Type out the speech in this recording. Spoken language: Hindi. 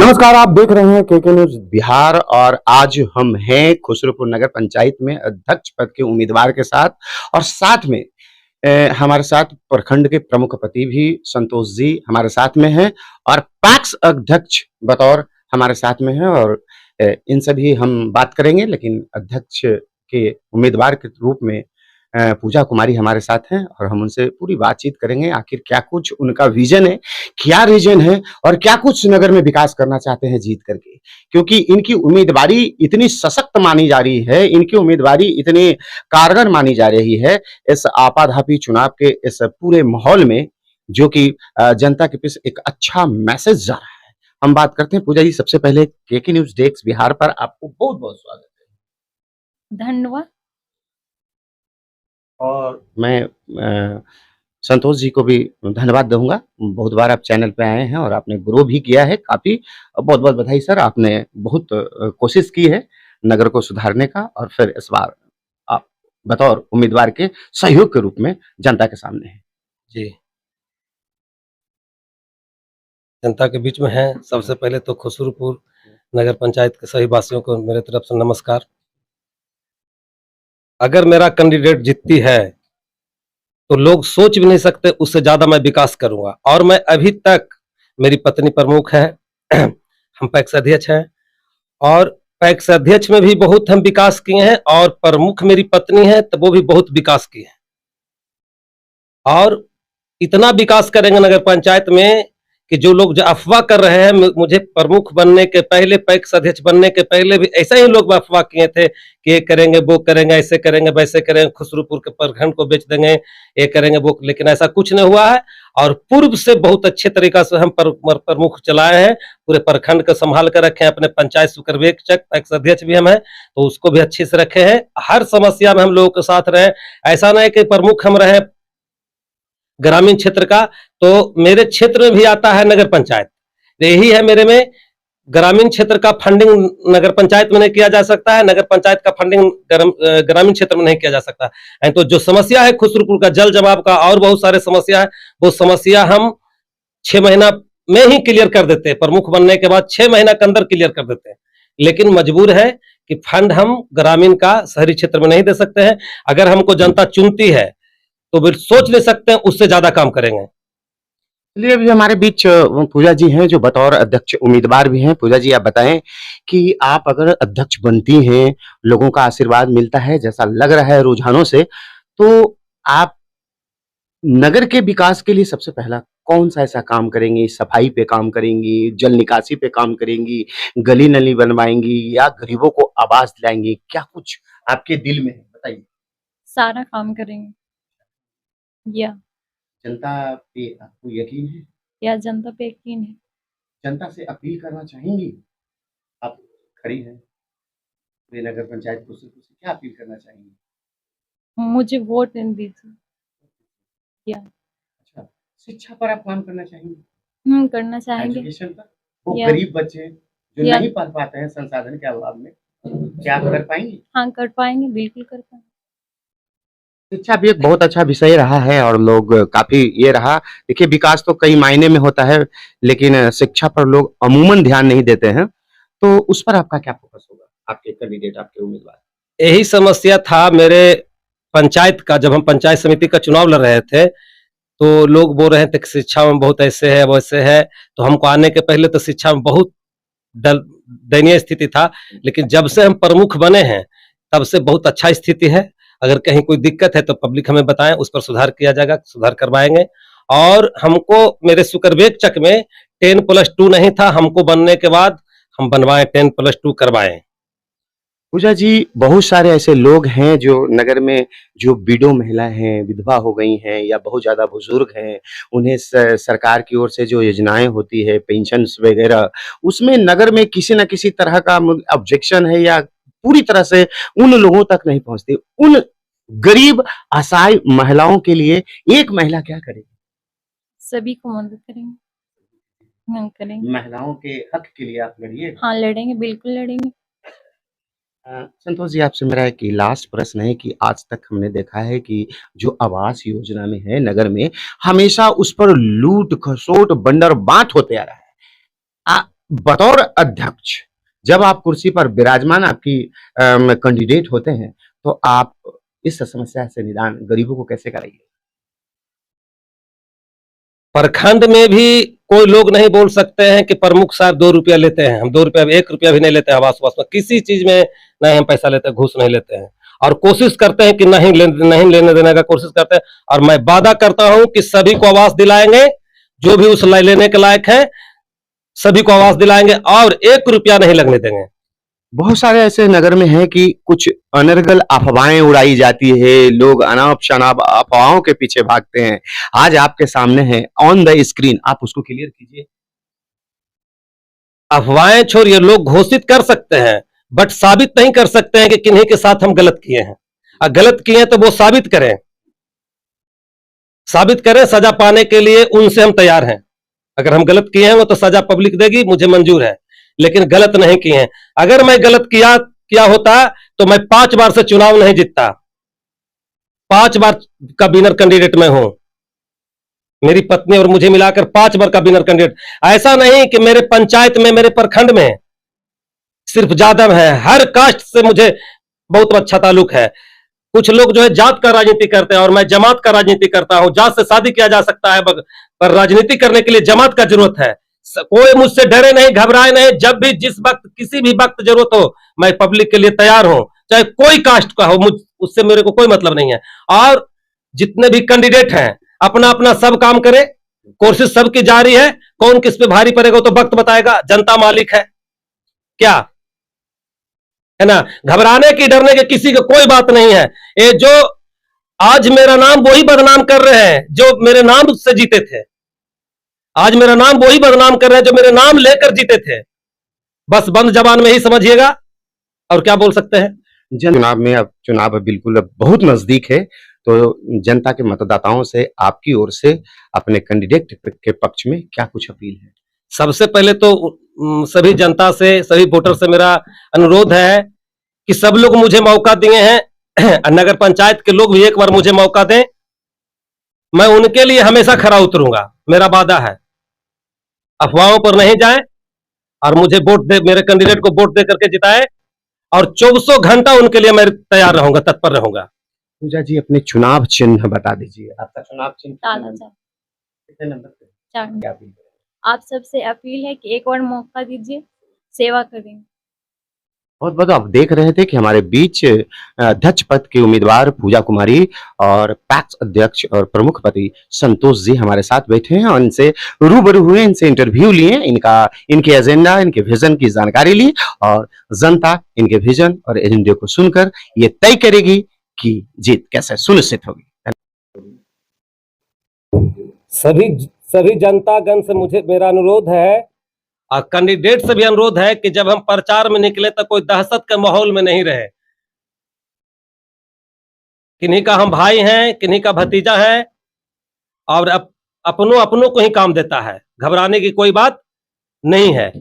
नमस्कार, आप देख रहे हैं केके न्यूज बिहार और आज हम हैं खुसरूपुर नगर पंचायत में अध्यक्ष पद के उम्मीदवार के साथ और साथ में हमारे साथ प्रखंड के प्रमुख पति भी संतोष जी हमारे साथ में हैं और पैक्स अध्यक्ष बतौर हमारे साथ में हैं और इनसे भी हम बात करेंगे, लेकिन अध्यक्ष के उम्मीदवार के रूप में पूजा कुमारी हमारे साथ हैं और हम उनसे पूरी बातचीत करेंगे। आखिर क्या कुछ उनका विजन है, क्या रीजन है और क्या कुछ नगर में विकास करना चाहते हैं जीत करके, क्योंकि इनकी उम्मीदवारी इतनी सशक्त मानी जा रही है, इनकी उम्मीदवारी इतनी कारगर मानी जा रही है इस आपाधापी चुनाव के इस पूरे माहौल में, जो कि जनता के बीच एक अच्छा मैसेज जा रहा है। हम बात करते हैं पूजा जी, सबसे पहले केके न्यूज डेस्क बिहार पर आपको बहुत बहुत स्वागत है। धन्यवाद। और मैं संतोष जी को भी धन्यवाद दूंगा, बहुत बार आप चैनल पे आए हैं और आपने ग्रो भी किया है काफी। बहुत बहुत बधाई सर, आपने बहुत कोशिश की है नगर को सुधारने का और फिर इस बार आप बतौर उम्मीदवार के सहयोग के रूप में जनता के सामने हैं। जी, जनता के बीच में हैं। सबसे पहले तो खुसरूपुर नगर पंचायत के सभी वासियों को मेरे तरफ से नमस्कार। अगर मेरा कैंडिडेट जीतती है तो लोग सोच भी नहीं सकते उससे ज्यादा मैं विकास करूंगा। और मैं अभी तक, मेरी पत्नी प्रमुख है, हम पैक्स अध्यक्ष हैं और पैक्स अध्यक्ष में भी बहुत हम विकास किए हैं और प्रमुख मेरी पत्नी है तो वो भी बहुत विकास किए हैं और इतना विकास करेंगे नगर पंचायत में कि जो लोग जो अफवाह कर रहे हैं, मुझे प्रमुख बनने के पहले, पैक्स अध्यक्ष बनने के पहले भी ऐसा ही लोग अफवाह किए थे कि ये करेंगे, वो करेंगे, ऐसे करेंगे, वैसे करेंगे, खुसरूपुर के प्रखंड को बेच देंगे, ये करेंगे वो, लेकिन ऐसा कुछ नहीं हुआ है। और पूर्व से बहुत अच्छे तरीका से हम प्रमुख चलाए हैं, पूरे प्रखंड को संभाल कर रखे हैं। अपने पंचायत सुपरवेक्षक पैक्स अध्यक्ष भी हम हैं तो उसको भी अच्छे से रखे हैं। हर समस्या में हम लोगों के साथ रहे। ऐसा नहीं कि प्रमुख हम रहे ग्रामीण क्षेत्र का, तो मेरे क्षेत्र में भी आता है नगर पंचायत। यही है मेरे में, ग्रामीण क्षेत्र का फंडिंग नगर पंचायत में नहीं किया जा सकता है, नगर पंचायत का फंडिंग ग्रामीण क्षेत्र में नहीं किया जा सकता है। तो जो समस्या है खुसरूपुर का, जल जमाव का और बहुत सारे समस्या है, वो समस्या हम 6 महीना में ही क्लियर कर देते हैं। प्रमुख बनने के बाद 6 महीना के अंदर क्लियर कर देते हैं, लेकिन मजबूर है कि फंड हम ग्रामीण का शहरी क्षेत्र में नहीं दे सकते हैं। अगर हमको जनता चुनती है तो फिर सोच ले सकते हैं उससे ज्यादा काम करेंगे। चलिए, अभी हमारे बीच पूजा जी हैं जो बतौर अध्यक्ष उम्मीदवार भी हैं। पूजा जी, आप बताएं कि आप अगर अध्यक्ष बनती हैं, लोगों का आशीर्वाद मिलता है जैसा लग रहा है रुझानों से, तो आप नगर के विकास के लिए सबसे पहला कौन सा ऐसा काम करेंगी? सफाई पे काम करेंगी, जल निकासी पे काम करेंगी, गली नली बनवाएंगी या गरीबों को आवास दिलाएंगी? क्या कुछ आपके दिल में है, बताइए। सारा काम करेंगे। या जनता पे आपको यकीन है? जनता पे यकीन है। जनता से अपील करना चाहेंगी? आप खड़ी हैं पूरे नगर पंचायत को, सिर्फ उसे क्या अपील करना चाहेंगी? मुझे वोट दीजिए। या अच्छा, शिक्षा पर आप काम करना चाहेंगी? करना चाहेंगे। एजुकेशन पर? वो या गरीब बच्चे जो नहीं पढ़ पाते हैं संसाधन के अभाव में, क्या आप कर पाएंगी? हाँ, कर पाएंगे, बिल्कुल कर पाएंगे। शिक्षा भी एक बहुत अच्छा विषय रहा है और लोग काफी ये रहा। देखिए, विकास तो कई मायने में होता है, लेकिन शिक्षा पर लोग अमूमन ध्यान नहीं देते हैं। तो उस पर आपका क्या फोकस होगा, आपके कैंडिडेट, आपके उम्मीदवार? यही समस्या था मेरे पंचायत का। जब हम पंचायत समिति का चुनाव लड़ रहे थे तो लोग बोल रहे थे कि शिक्षा में बहुत ऐसे है वैसे है, तो हमको आने के पहले तो शिक्षा में बहुत दयनीय स्थिति था, लेकिन जब से हम प्रमुख बने हैं तब से बहुत अच्छा स्थिति है। अगर कहीं कोई दिक्कत है तो पब्लिक हमें बताएं, उस पर सुधार किया जाएगा, सुधार करवाएंगे। और हमको मेरे सुपरवेक्षक में 10+2 नहीं था, हमको बनने के बाद हम बनवाएं, 10+2 करवाएं। पूजा जी, बहुत सारे ऐसे लोग हैं जो नगर में, जो विडो महिला हैं, विधवा हो गई हैं या बहुत ज्यादा बुजुर्ग हैं, उन्हें सरकार की ओर से जो योजनाएं होती है, पेंशन वगैरह, उसमें नगर में किसी न किसी तरह का ऑब्जेक्शन है या पूरी तरह से उन लोगों तक नहीं पहुंचती। उन गरीब असहाय महिलाओं के लिए एक महिला क्या करेगी? सभी को मदद करेंगे। हाँ, करेंगे। महिलाओं के हक के लिए आप लड़िए। हाँ, लड़ेंगे, बिल्कुल लड़ेंगे। संतोष जी, आपसे मेरा एक लास्ट प्रश्न है कि आज तक हमने देखा है कि जो आवास योजना में है नगर में, हमेशा उस पर लूट खसोट बंदर बांट होते आ रहा है। बतौर अध्यक्ष जब आप कुर्सी पर विराजमान आपकी कैंडिडेट होते हैं, तो आप इस समस्या से निदान गरीबों को कैसे कराइए? प्रखंड में भी कोई लोग नहीं बोल सकते हैं कि प्रमुख साहब 2 रुपया लेते हैं। हम 2 रुपया, 1 रुपया भी नहीं लेते हैं आवास में, किसी चीज में नहीं हम पैसा लेते हैं, घूस नहीं लेते हैं, और कोशिश करते हैं कि नहीं लेने देने का कोशिश करते हैं। और मैं वादा करता हूं कि सभी को आवास दिलाएंगे, जो भी उस लेने के लायक है सभी को आवास दिलाएंगे और 1 रुपया नहीं लगने देंगे। बहुत सारे ऐसे नगर में हैं कि कुछ अनर्गल अफवाहें उड़ाई जाती है, लोग अनाप-शनाप अफवाहों के पीछे भागते हैं। आज आपके सामने है ऑन द स्क्रीन, आप उसको क्लियर कीजिए। अफवाहें छोड़िए, लोग घोषित कर सकते हैं बट साबित नहीं कर सकते हैं कि किन्हीं के साथ हम गलत किए हैं। और गलत किए हैं तो वो साबित करें, सजा पाने के लिए उनसे हम तैयार हैं। अगर हम गलत किए हैं वो तो सजा पब्लिक देगी, मुझे मंजूर है, लेकिन गलत नहीं किए हैं। अगर मैं गलत किया होता तो मैं 5 बार से चुनाव नहीं जीतता, 5 बार का विनर कैंडिडेट मैं हूं, मेरी पत्नी और मुझे मिलाकर 5 बार का विनर कैंडिडेट। ऐसा नहीं कि मेरे पंचायत में, मेरे प्रखंड में सिर्फ यादव है, हर कास्ट से मुझे बहुत अच्छा ताल्लुक है। कुछ लोग जो है जात का राजनीति करते हैं और मैं जमात का राजनीति करता हूं। जात से शादी किया जा सकता है, पर राजनीति करने के लिए जमात का जरूरत है। कोई मुझसे डरे नहीं, घबराए नहीं, जब भी जिस वक्त किसी भी वक्त जरूरत हो मैं पब्लिक के लिए तैयार हूं, चाहे कोई कास्ट का हो, उससे मेरे को कोई मतलब नहीं है। और जितने भी कैंडिडेट हैं अपना अपना सब काम करे, कोशिश सबकी जारी है। कौन किस पे भारी पड़ेगा तो वक्त बताएगा, जनता मालिक है क्या, है ना। घबराने की, डरने के किसी को कोई बात नहीं है। ये जो आज मेरा नाम वही बदनाम कर रहे हैं जो मेरे नाम से जीते थे, आज मेरा नाम वही बदनाम कर रहे हैं जो मेरे नाम लेकर जीते थे। बस बंद जबान में ही समझिएगा, और क्या बोल सकते हैं। चुनाव में अब चुनाव बिल्कुल अब बहुत नजदीक है, तो जनता के मतदाताओं से आपकी ओर से अपने कैंडिडेट के पक्ष में क्या कुछ अपील है? सबसे पहले तो सभी जनता से, सभी वोटर से मेरा अनुरोध है कि सब लोग मुझे मौका दिए हैं, नगर पंचायत के लोग भी एक बार मुझे मौका दें, मैं उनके लिए हमेशा खरा उतरूंगा, मेरा वादा है। अफवाहों पर नहीं जाएं और मुझे वोट दे, मेरे कैंडिडेट को वोट दे करके जिताएं, और 24 घंटा उनके लिए मैं तैयार रहूंगा, तत्पर रहूंगा। पूजा जी अपने चुनाव चिन्ह बता दीजिए। आपका चुनाव चिन्ह कितने नंबर पे? 4। क्या अपील करें? आप सबसे अपील है कि एक और मौका दीजिए, सेवा करें। बहुत बहुत आप देख रहे थे कि हमारे बीच अध्यक्ष पद की उम्मीदवार पूजा कुमारी और पैक्स अध्यक्ष और प्रमुख पति संतोष जी हमारे साथ बैठे हैं और इनसे रूबरू हुए, इनसे इंटरव्यू लिए, इनके एजेंडा, इनके विजन की जानकारी ली, और जनता इनके विजन और एजेंडे को सुनकर ये तय करेगी कि जीत कैसे सुनिश्चित होगी। सभी जनतागण से मुझे मेरा अनुरोध है, और कैंडिडेट से भी अनुरोध है कि जब हम प्रचार में निकले तो कोई दहशत के माहौल में नहीं रहे। किन्हीं का हम भाई हैं, किन्हीं का भतीजा है, और अपनों को ही काम देता है, घबराने की कोई बात नहीं है।